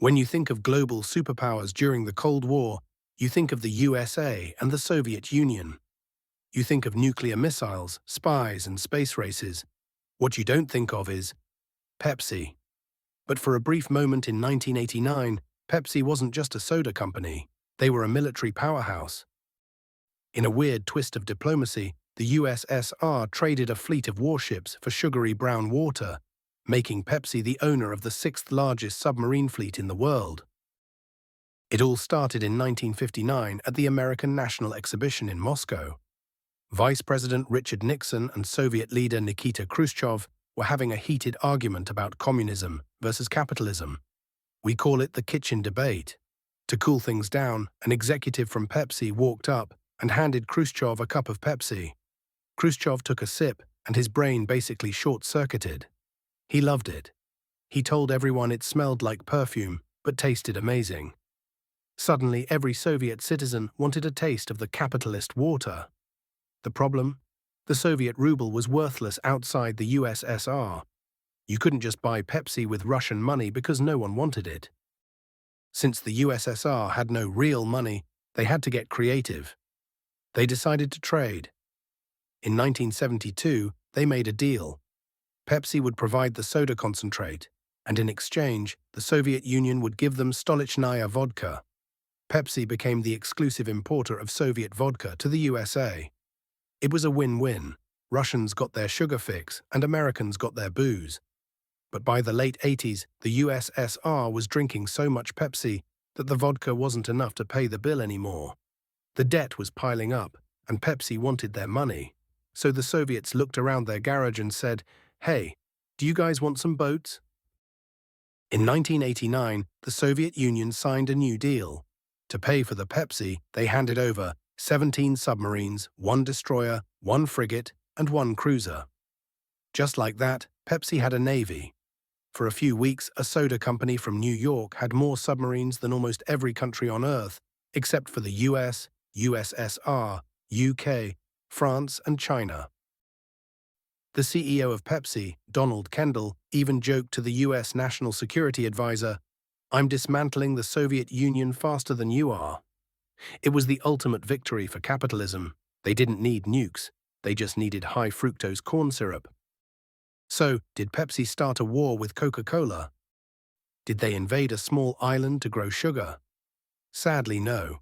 When you think of global superpowers during the Cold War, you think of the USA and the Soviet Union. You think of nuclear missiles, spies, and space races. What you don't think of is Pepsi. But for a brief moment in 1989, Pepsi wasn't just a soda company. They were a military powerhouse. In a weird twist of diplomacy, the USSR traded a fleet of warships for sugary brown water, making Pepsi the owner of the sixth-largest submarine fleet in the world. It all started in 1959 at the American National Exhibition in Moscow. Vice President Richard Nixon and Soviet leader Nikita Khrushchev were having a heated argument about communism versus capitalism. We call it the kitchen debate. To cool things down, an executive from Pepsi walked up and handed Khrushchev a cup of Pepsi. Khrushchev took a sip, and his brain basically short-circuited. He loved it. He told everyone it smelled like perfume, but tasted amazing. Suddenly, every Soviet citizen wanted a taste of the capitalist water. The problem? The Soviet ruble was worthless outside the USSR. You couldn't just buy Pepsi with Russian money because no one wanted it. Since the USSR had no real money, they had to get creative. They decided to trade. In 1972, they made a deal. Pepsi would provide the soda concentrate, and in exchange, the Soviet Union would give them Stolichnaya vodka. Pepsi became the exclusive importer of Soviet vodka to the USA. It was a win-win. Russians got their sugar fix, and Americans got their booze. But by the late 80s, the USSR was drinking so much Pepsi that the vodka wasn't enough to pay the bill anymore. The debt was piling up, and Pepsi wanted their money. So the Soviets looked around their garage and said, "Hey, do you guys want some boats?" In 1989, the Soviet Union signed a new deal. To pay for the Pepsi, they handed over 17 submarines, 1 destroyer, 1 frigate, and 1 cruiser. Just like that, Pepsi had a navy. For a few weeks, a soda company from New York had more submarines than almost every country on Earth, except for the US, USSR, UK, France, and China. The CEO of Pepsi, Donald Kendall, even joked to the US National Security Advisor, "I'm dismantling the Soviet Union faster than you are." It was the ultimate victory for capitalism. They didn't need nukes. They just needed high-fructose corn syrup. So, did Pepsi start a war with Coca-Cola? Did they invade a small island to grow sugar? Sadly, no.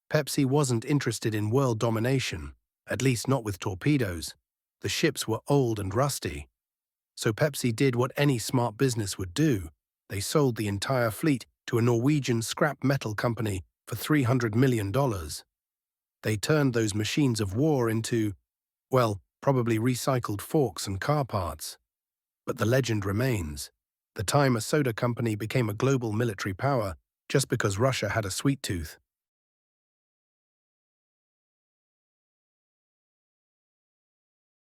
Pepsi wasn't interested in world domination, at least not with torpedoes. The ships were old and rusty. So Pepsi did what any smart business would do. They sold the entire fleet to a Norwegian scrap metal company for $300 million. They turned those machines of war into, well, probably recycled forks and car parts. But the legend remains. The time a soda company became a global military power just because Russia had a sweet tooth.